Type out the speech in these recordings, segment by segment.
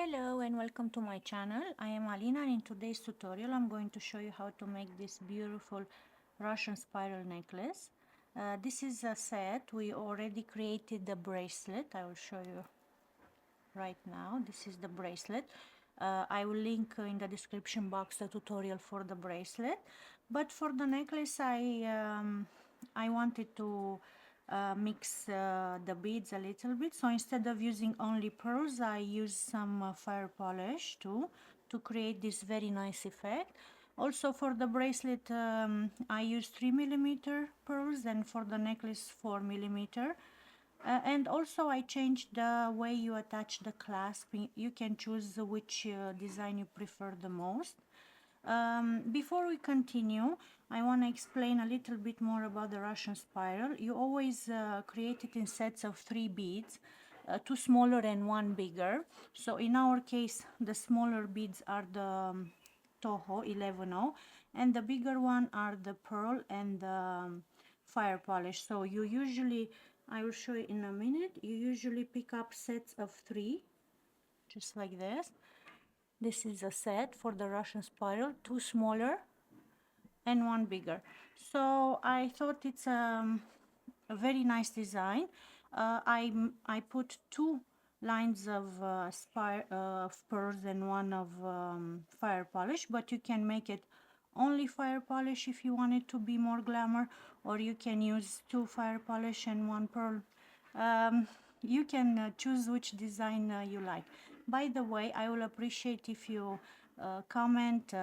Hello and welcome to my channel. I am Alina, and in today's tutorial I'm going to show you how to make this beautiful Russian spiral necklace. This is a set. We already created the bracelet. I will show you right now. This is the bracelet. I will link in the description box the tutorial for the bracelet, but for the necklace I wanted to mix the beads a little bit. So instead of using only pearls, I use some fire polish too to create this very nice effect. Also for the bracelet I use 3mm pearls, and for the necklace 4mm. And also I changed the way you attach the clasp. You can choose which design you prefer the most. Before we continue, I want to explain a little bit more about the Russian spiral. You always create it in sets of 3 beads, 2 smaller and 1 bigger. So in our case, the smaller beads are the Toho 11-0, and the bigger one are the pearl and the fire polish. So you usually, I will show you in a minute, you usually pick up sets of 3, just like this. This is a set for the Russian spiral, 2 smaller and 1 bigger. So I thought it's a very nice design. I put 2 lines of pearls and 1 of fire polish, but you can make it only fire polish if you want it to be more glamour, or you can use 2 fire polish and 1 pearl. You can choose which design you like. By the way, I will appreciate if you comment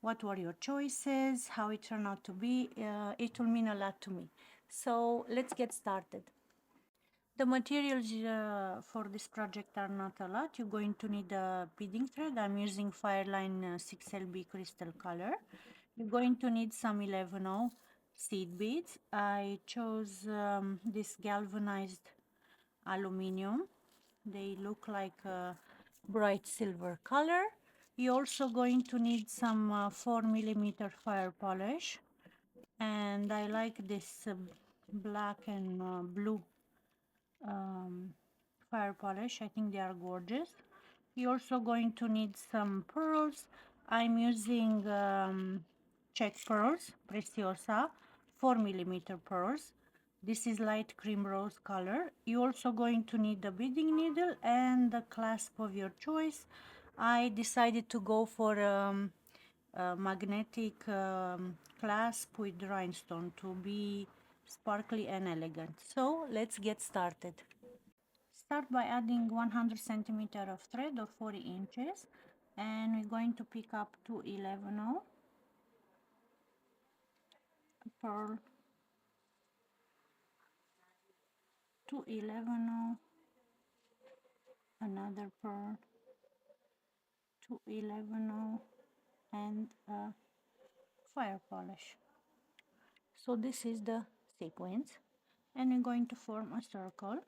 what were your choices, how it turned out to be. It will mean a lot to me. So let's get started. The materials for this project are not a lot. You're going to need a beading thread. I'm using Fireline 6LB crystal color. You're going to need some 11-0 seed beads. I chose this galvanized aluminum. They look like a bright silver color. You're also going to need some 4mm fire polish, and I like this black and blue fire polish. I think they are gorgeous. You're also going to need some pearls. I'm using check pearls, Preciosa, 4mm pearls. This is light cream rose color. You're also going to need the beading needle and the clasp of your choice. I decided to go for a magnetic clasp with rhinestone to be sparkly and elegant. So let's get started. Start by adding 100 centimeter of thread or 40 inches, and we're going to pick up 2 11-0 pearl, 2 11-0, another pearl, 2 11-0, and a fire polish. So this is the sequence, and we're going to form a circle.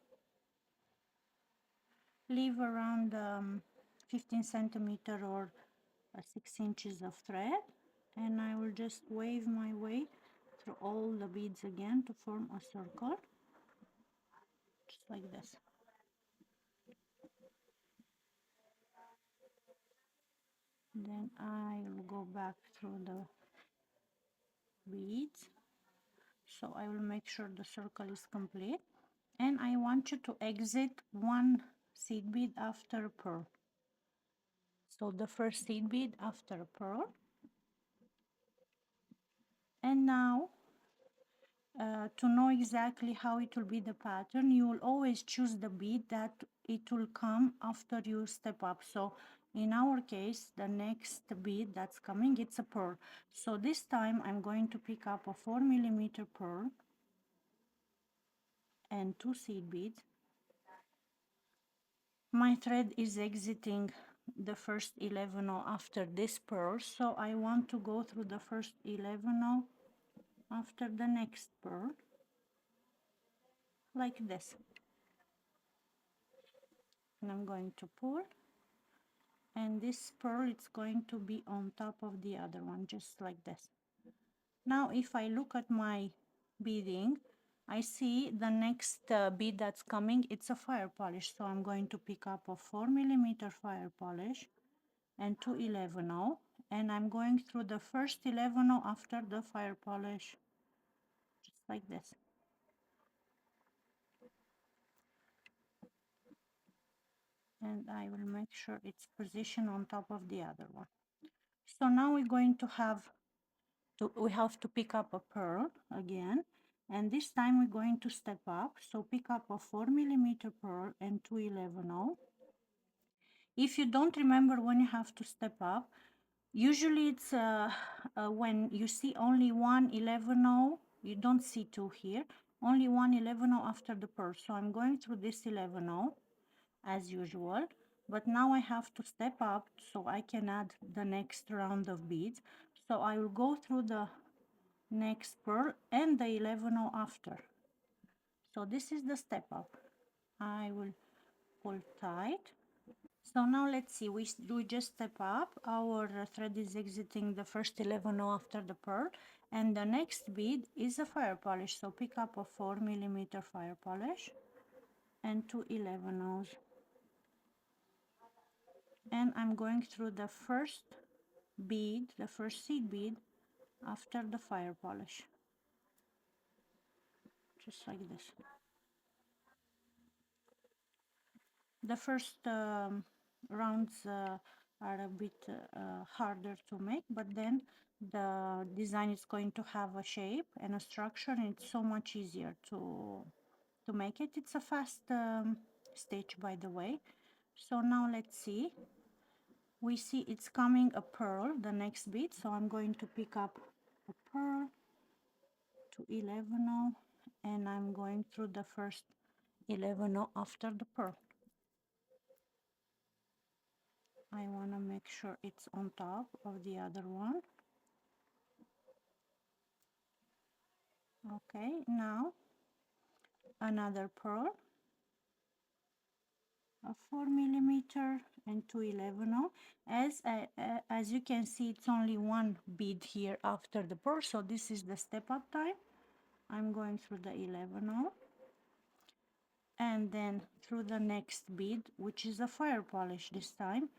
Leave around 15 centimeter or 6 inches of thread, and I will just wave my way through all the beads again to form a circle, just like this. Then I will go back through the beads, so I will make sure the circle is complete, and I want you to exit 1 seed bead after pearl. So the first seed bead after pearl, and now to know exactly how it will be the pattern, you will always choose the bead that it will come after you step up. So in our case, the next bead that's coming, it's a pearl. So this time I'm going to pick up a 4mm pearl and 2 seed beads. My thread is exiting the first 11-0 after this pearl, so I want to go through the first 11-0 after the next pearl, like this. And I'm going to pull, and this pearl it's going to be on top of the other one, just like this. Now if I look at my beading, I see the next bead that's coming, it's a fire polish. So I'm going to pick up a 4 mm fire polish and 211 and I'm going through the first 11 after the fire polish, just like this. And I will make sure it's positioned on top of the other one. So now we're going to have to pick up a pearl again, and this time we're going to step up. So pick up a 4 mm pearl and 211. If you don't remember when you have to step up, usually it's when you see only one 11, you don't see two here, only one 11 after the pearl. So I'm going through this 11 as usual, but now I have to step up so I can add the next round of beads. So I will go through the next pearl and the 11 after. So this is the step up. I will pull tight. So now let's see, we just step up, our thread is exiting the first 11 after the pearl, and the next bead is a fire polish. So pick up a 4 mm fire polish and 211, and I'm going through the first bead, the first seed bead after the fire polish, just like this. The first rounds are a bit harder to make, but then the design is going to have a shape and a structure, and it's so much easier to make it. It's a fast stitch, by the way. So now let's see. We see it's coming a pearl, the next bit. So I'm going to pick up a pearl to 11, and I'm going through the first 11 after the pearl. I want to make sure it's on top of the other one. Okay, now another pearl, a 4 mm and 211. As you can see, it's only one bead here after the pearl, so this is the step up time. I'm going through the 11 and then through the next bead, which is a fire polish this time,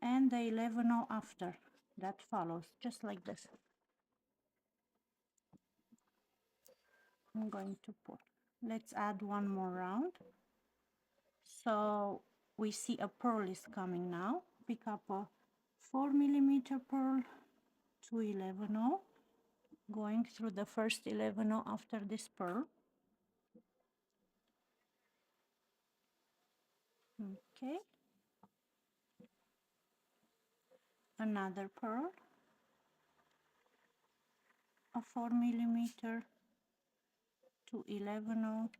and the 11 after that follows, just like this. I'm going to put, let's add one more round. So we see a pearl is coming now. Pick up a 4 mm pearl to 11, going through the first 11 after this pearl. Okay, another pearl, a 4 mm to 11,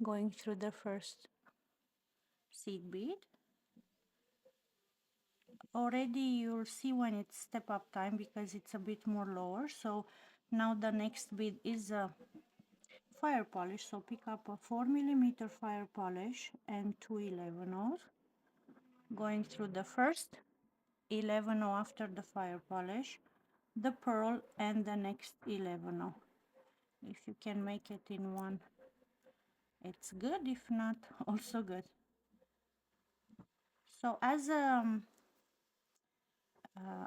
going through the first seed bead. Already you'll see when it's step up time because it's a bit more lower. So now the next bead is a fire polish. So pick up a 4 mm fire polish and 211, going through the first 11 after the fire polish, the pearl, and the next 11. If you can make it in one, it's good. If not, also good. So as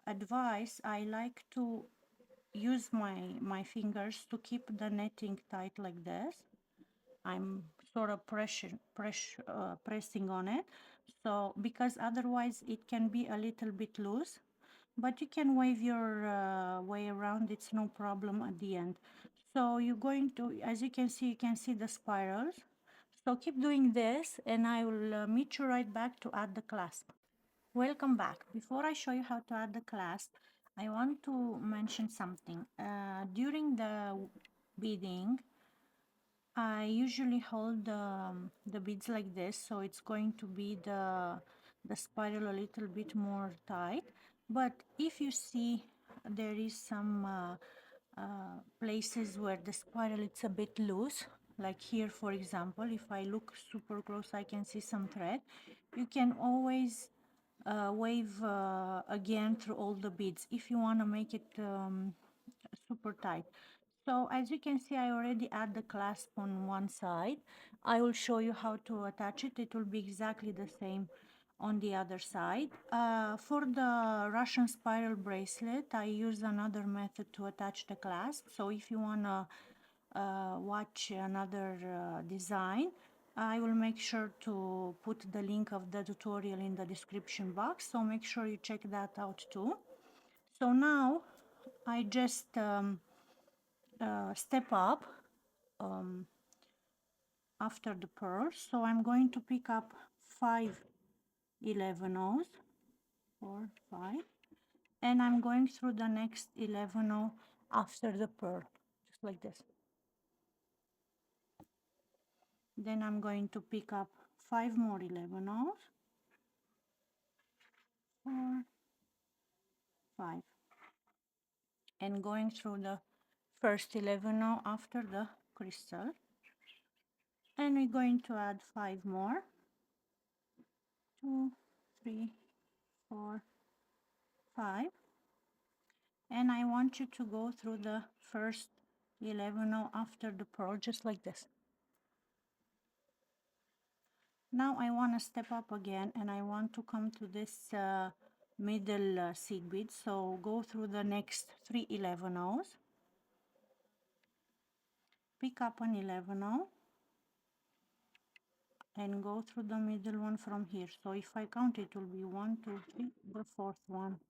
advice, I like to use my fingers to keep the netting tight like this. I'm sort of pressing on it, so because otherwise it can be a little bit loose, but you can wave your way around, it's no problem at the end. So you're going to, as you can see the spirals. So keep doing this and I will meet you right back to add the clasp. Welcome back. Before I show you how to add the clasp, I want to mention something. During the beading, I usually hold the beads like this, so it's going to be the spiral a little bit more tight. But if you see there is some places where the spiral it's a bit loose, like here for example, if I look super close I can see some thread. You can always wave again through all the beads if you want to make it super tight. So as you can see, I already add the clasp on one side. I will show you how to attach it. It will be exactly the same on the other side. For the Russian spiral bracelet, I use another method to attach the clasp. So if you want to watch another design, I will make sure to put the link of the tutorial in the description box. So make sure you check that out too. So now I just step up after the pearls. So I'm going to pick up 5 11 4 5, and I'm going through the next 11 after the pearl, just like this. Then I'm going to pick up 5 more 11 4 5, and going through the first 11 after the crystal, and we're going to add 5 more, 2 3 4 5, and I want you to go through the first 11 after the pearl, just like this. Now I want to step up again, and I want to come to this middle seed bead. So go through the next 3 11 pick up an 11 and go through the middle one from here. So if I count, it will be 1 2 3, the fourth one,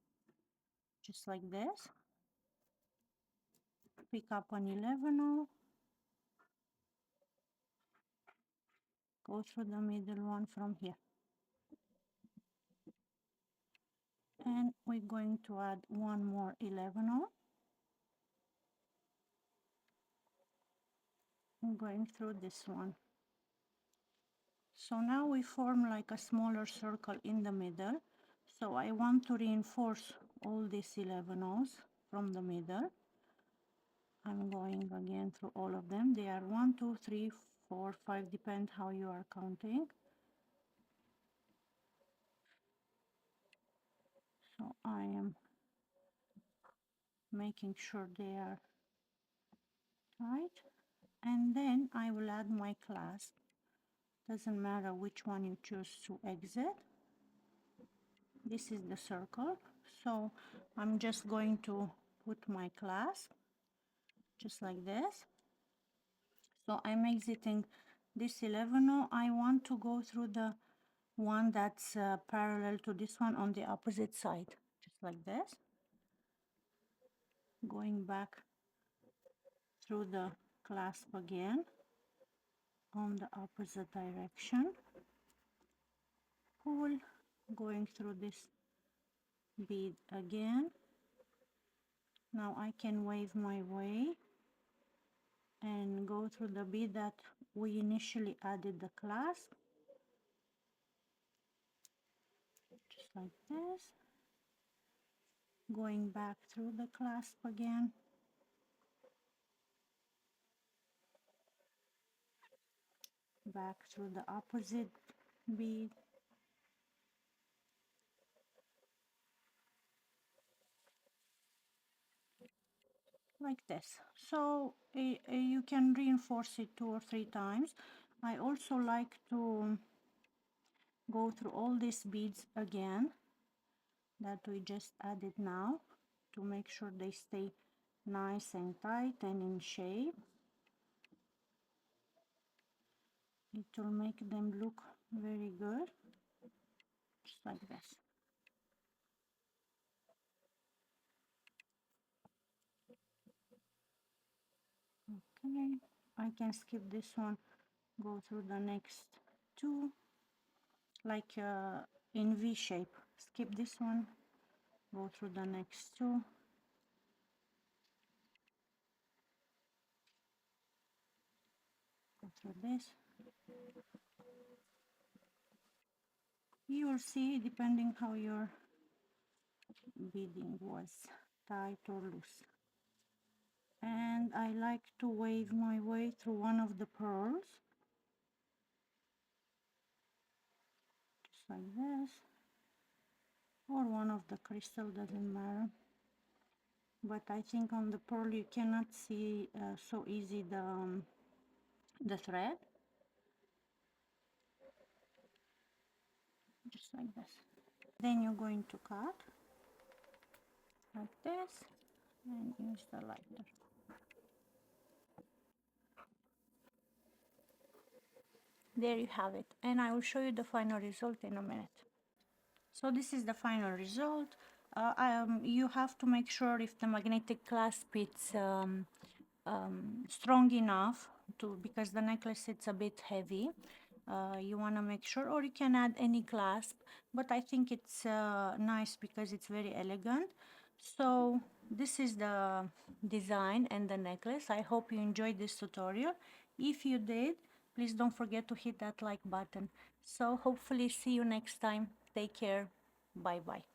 just like this. Pick up an 11 go through the middle one from here, and we're going to add one more 11 and going through this one. So now we form like a smaller circle in the middle. So I want to reinforce all these 11 from the middle. I'm going again through all of them. They are 1 2 3 4 5, depend how you are counting. So I am making sure they are tight, and then I will add my clasp. Doesn't matter which one you choose to exit. This is the circle, so I'm just going to put my clasp just like this. So I'm exiting this 11. I want to go through the one that's parallel to this one on the opposite side, just like this. Going back through the clasp again on the opposite direction. Pull, going through this bead again. Now I can wave my way and go through the bead that we initially added the clasp, just like this. Going back through the clasp again, back through the opposite bead, like this. So you can reinforce it 2 or 3 times. I also like to go through all these beads again that we just added now, to make sure they stay nice and tight and in shape. It will make them look very good, just like this. Okay, I can skip this one, go through the next two, like in V shape. Skip this one, go through the next two, go through this. You will see, depending how your beading was, tight or loose. And I like to wave my way through one of the pearls, just like this, or one of the crystal, doesn't matter. but I think on the pearl you cannot see so easy the thread. Just like this. Then you're going to cut like this and use the lighter. There you have it, and I will show you the final result in a minute. So this is the final result. You have to make sure if the magnetic clasp is strong enough to, because the necklace it's a bit heavy. You want to make sure, or you can add any clasp, but I think it's nice because it's very elegant. So this is the design and the necklace. I hope you enjoyed this tutorial. If you did, please don't forget to hit that like button. So hopefully see you next time. Take care. Bye bye.